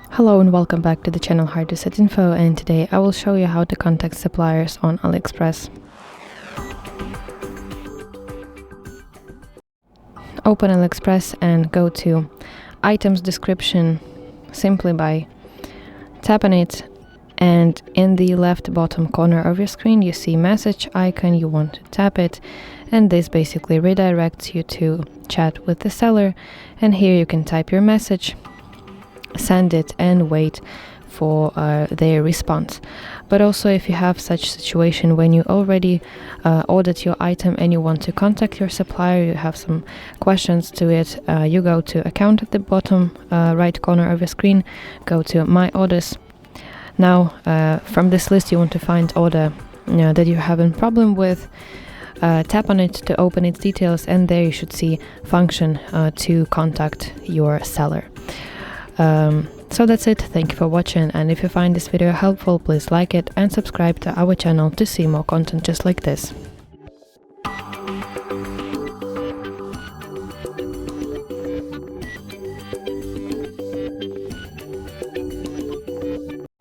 Hello and welcome back to the channel Hard to Set Info, and today I will show you how to contact suppliers on AliExpress. Open AliExpress and go to items description simply by tapping it, and in the left bottom corner of your screen you see message icon. You want to tap it, and this basically redirects you to chat with the seller, and here you can type your message, send it and wait for their response. But also, if you have such situation when you already ordered your item and you want to contact your supplier, you have some questions to it, you go to account at the bottom right corner of your screen, go to my orders. Now from this list you want to find order that you have a problem with, tap on it to open its details, and there you should see function to contact your seller. So that's it. Thank you for watching, and if you find this video helpful, please like it and subscribe to our channel to see more content just like this.